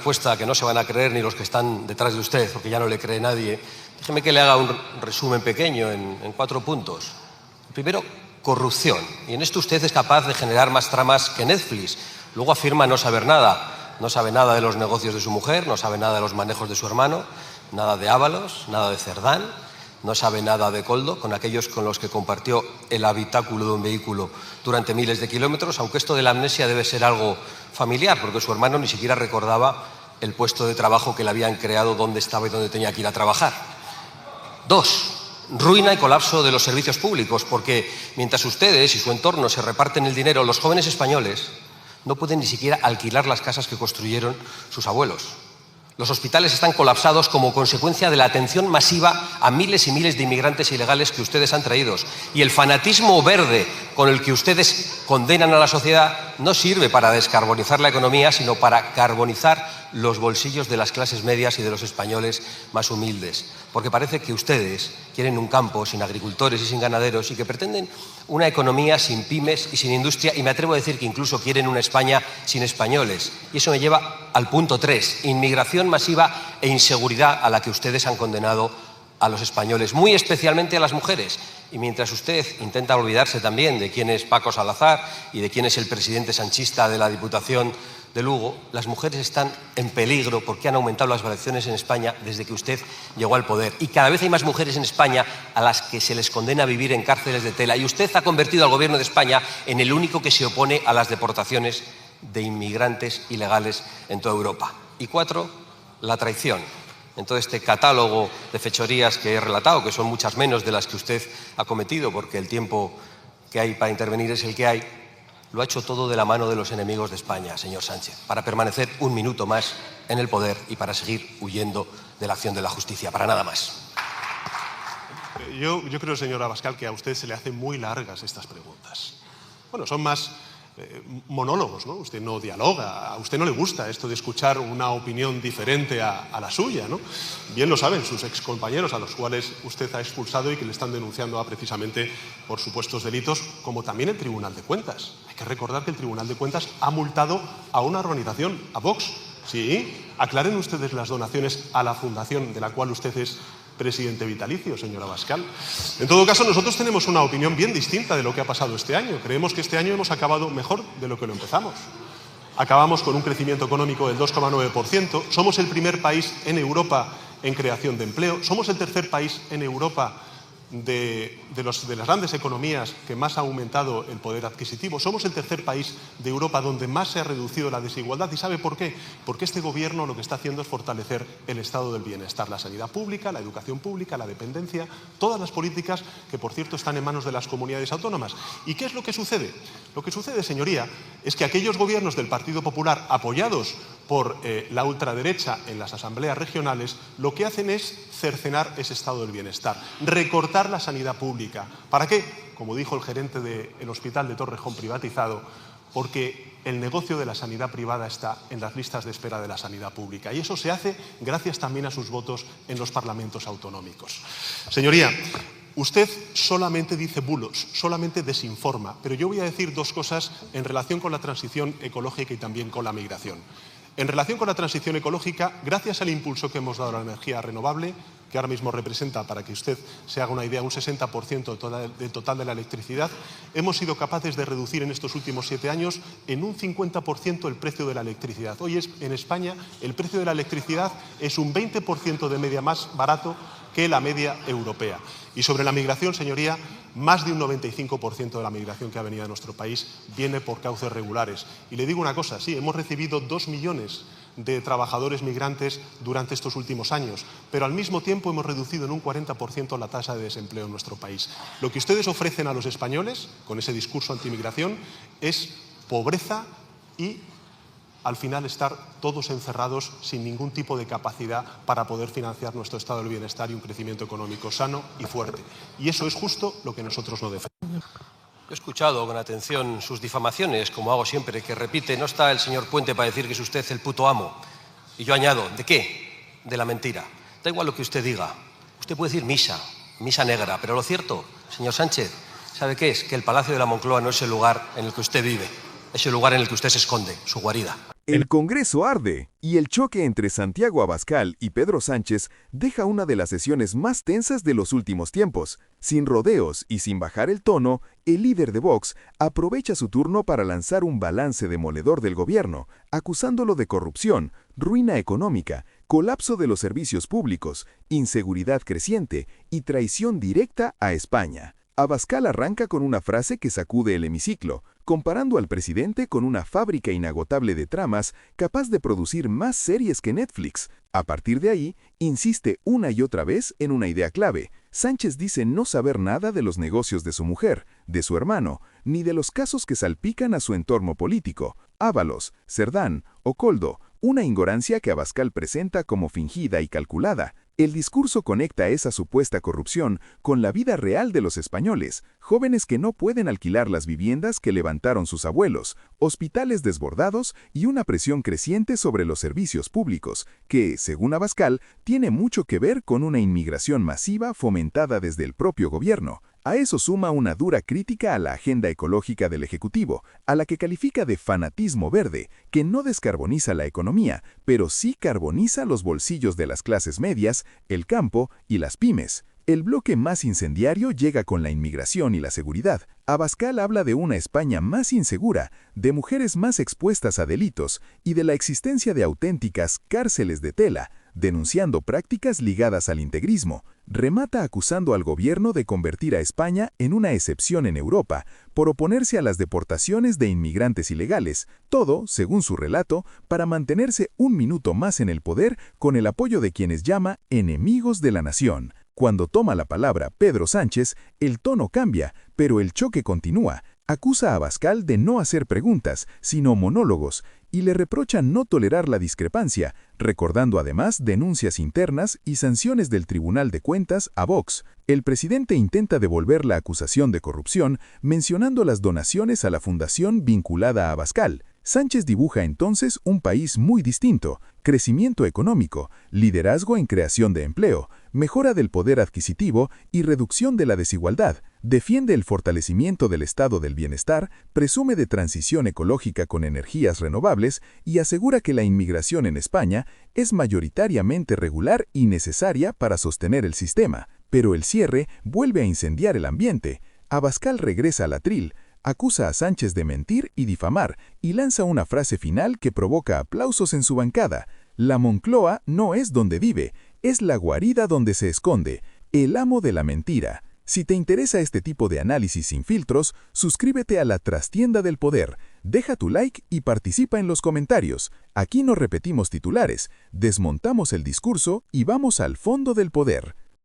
respuesta que no se van a creer ni los que están detrás de usted, porque ya no le cree nadie. Déjeme que le haga un resumen pequeño en 4 puntos. Primero, corrupción. Y en esto usted es capaz de generar más tramas que Netflix. Luego afirma no saber nada. No sabe nada de los negocios de su mujer, no sabe nada de los manejos de su hermano, nada de Ábalos, nada de Cerdán, no sabe nada de Koldo, con aquellos con los que compartió el habitáculo de un vehículo durante miles de kilómetros, aunque esto de la amnesia debe ser algo familiar, porque su hermano ni siquiera recordaba el puesto de trabajo que le habían creado, dónde estaba y dónde tenía que ir a trabajar. 2. Ruina y colapso de los servicios públicos, porque mientras ustedes y su entorno se reparten el dinero, los jóvenes españoles no pueden ni siquiera alquilar las casas que construyeron sus abuelos. Los hospitales están colapsados como consecuencia de la atención masiva a miles y miles de inmigrantes ilegales que ustedes han traído. Y el fanatismo verde con el que ustedes condenan a la sociedad no sirve para descarbonizar la economía, sino para carbonizar los bolsillos de las clases medias y de los españoles más humildes. Porque parece que ustedes quieren un campo sin agricultores y sin ganaderos y que pretenden una economía sin pymes y sin industria, y me atrevo a decir que incluso quieren una España sin españoles. Y eso me lleva al punto 3, inmigración masiva e inseguridad a la que ustedes han condenado a los españoles, muy especialmente a las mujeres. Y mientras usted intenta olvidarse también de quién es Paco Salazar y de quién es el presidente sanchista de la Diputación de Lugo, las mujeres están en peligro porque han aumentado las violaciones en España desde que usted llegó al poder. Y cada vez hay más mujeres en España a las que se les condena a vivir en cárceles de tela. Y usted ha convertido al gobierno de España en el único que se opone a las deportaciones de inmigrantes ilegales en toda Europa. Y 4, la traición. En todo este catálogo de fechorías que he relatado, que son muchas menos de las que usted ha cometido, porque el tiempo que hay para intervenir es el que hay, lo ha hecho todo de la mano de los enemigos de España, señor Sánchez, para permanecer un minuto más en el poder y para seguir huyendo de la acción de la justicia, para nada más. Yo creo, señor Abascal, que a usted se le hacen muy largas estas preguntas. Bueno, son más monólogos, ¿no? Usted no dialoga, a usted no le gusta esto de escuchar una opinión diferente a la suya, ¿no? Bien lo saben sus excompañeros a los cuales usted ha expulsado y que le están denunciando precisamente por supuestos delitos, como también el Tribunal de Cuentas. Hay que recordar que el Tribunal de Cuentas ha multado a una organización, a Vox. Sí, aclaren ustedes las donaciones a la fundación de la cual usted es presidente vitalicio, señor Abascal. En todo caso, nosotros tenemos una opinión bien distinta de lo que ha pasado este año. Creemos que este año hemos acabado mejor de lo que lo empezamos. Acabamos con un crecimiento económico del 2,9%. Somos el primer país en Europa en creación de empleo. Somos el tercer país en Europa de las grandes economías que más ha aumentado el poder adquisitivo. Somos el tercer país de Europa donde más se ha reducido la desigualdad. ¿Y sabe por qué? Porque este gobierno lo que está haciendo es fortalecer el estado del bienestar, la sanidad pública, la educación pública, la dependencia, todas las políticas que, por cierto, están en manos de las comunidades autónomas. ¿Y qué es lo que sucede? Lo que sucede, señoría, es que aquellos gobiernos del Partido Popular, apoyados por la ultraderecha en las asambleas regionales, lo que hacen es cercenar ese estado del bienestar, recortar la sanidad pública. ¿Para qué? Como dijo el gerente del hospital de Torrejón privatizado, porque el negocio de la sanidad privada está en las listas de espera de la sanidad pública. Y eso se hace gracias también a sus votos en los parlamentos autonómicos. Señoría, usted solamente dice bulos, solamente desinforma, pero yo voy a decir 2 cosas en relación con la transición ecológica y también con la migración. En relación con la transición ecológica, gracias al impulso que hemos dado a la energía renovable, que ahora mismo representa, para que usted se haga una idea, un 60% del total de la electricidad, hemos sido capaces de reducir en estos últimos 7 años en un 50% el precio de la electricidad. Hoy en España el precio de la electricidad es un 20% de media más barato que la media europea. Y sobre la migración, señoría, más de un 95% de la migración que ha venido a nuestro país viene por cauces regulares. Y le digo una cosa, sí, hemos recibido 2 millones de trabajadores migrantes durante estos últimos años, pero al mismo tiempo hemos reducido en un 40% la tasa de desempleo en nuestro país. Lo que ustedes ofrecen a los españoles, con ese discurso antimigración, es pobreza y al final estar todos encerrados sin ningún tipo de capacidad para poder financiar nuestro estado del bienestar y un crecimiento económico sano y fuerte. Y eso es justo lo que nosotros no defendemos. He escuchado con atención sus difamaciones, como hago siempre, que repite, no está el señor Puente para decir que es usted el puto amo. Y yo añado, ¿de qué? De la mentira. Da igual lo que usted diga. Usted puede decir misa negra, pero lo cierto, señor Sánchez, ¿sabe qué es? Que el Palacio de la Moncloa no es el lugar en el que usted vive. ese lugar en el que usted se esconde, su guarida. El Congreso arde y el choque entre Santiago Abascal y Pedro Sánchez deja una de las sesiones más tensas de los últimos tiempos. Sin rodeos y sin bajar el tono, el líder de Vox aprovecha su turno para lanzar un balance demoledor del gobierno, acusándolo de corrupción, ruina económica, colapso de los servicios públicos, inseguridad creciente y traición directa a España. Abascal arranca con una frase que sacude el hemiciclo, comparando al presidente con una fábrica inagotable de tramas capaz de producir más series que Netflix. A partir de ahí, insiste una y otra vez en una idea clave. Sánchez dice no saber nada de los negocios de su mujer, de su hermano, ni de los casos que salpican a su entorno político. Ábalos, Cerdán o Koldo, una ignorancia que Abascal presenta como fingida y calculada. El discurso conecta esa supuesta corrupción con la vida real de los españoles, jóvenes que no pueden alquilar las viviendas que levantaron sus abuelos, hospitales desbordados y una presión creciente sobre los servicios públicos, que, según Abascal, tiene mucho que ver con una inmigración masiva fomentada desde el propio gobierno. A eso suma una dura crítica a la agenda ecológica del Ejecutivo, a la que califica de fanatismo verde, que no descarboniza la economía, pero sí carboniza los bolsillos de las clases medias, el campo y las pymes. El bloque más incendiario llega con la inmigración y la seguridad. Abascal habla de una España más insegura, de mujeres más expuestas a delitos y de la existencia de auténticas cárceles de tela, denunciando prácticas ligadas al integrismo. Remata acusando al gobierno de convertir a España en una excepción en Europa por oponerse a las deportaciones de inmigrantes ilegales, todo, según su relato, para mantenerse un minuto más en el poder con el apoyo de quienes llama enemigos de la nación. Cuando toma la palabra Pedro Sánchez, el tono cambia, pero el choque continúa. Acusa a Abascal de no hacer preguntas, sino monólogos, y le reprocha no tolerar la discrepancia, recordando además denuncias internas y sanciones del Tribunal de Cuentas a Vox. El presidente intenta devolver la acusación de corrupción mencionando las donaciones a la fundación vinculada a Abascal. Sánchez dibuja entonces un país muy distinto: crecimiento económico, liderazgo en creación de empleo, mejora del poder adquisitivo y reducción de la desigualdad. Defiende el fortalecimiento del estado del bienestar, presume de transición ecológica con energías renovables y asegura que la inmigración en España es mayoritariamente regular y necesaria para sostener el sistema. Pero el cierre vuelve a incendiar el ambiente. Abascal regresa al atril, acusa a Sánchez de mentir y difamar y lanza una frase final que provoca aplausos en su bancada. La Moncloa no es donde vive, es la guarida donde se esconde, el amo de la mentira. Si te interesa este tipo de análisis sin filtros, suscríbete a La Trastienda del Poder, deja tu like y participa en los comentarios. Aquí no repetimos titulares, desmontamos el discurso y vamos al fondo del poder.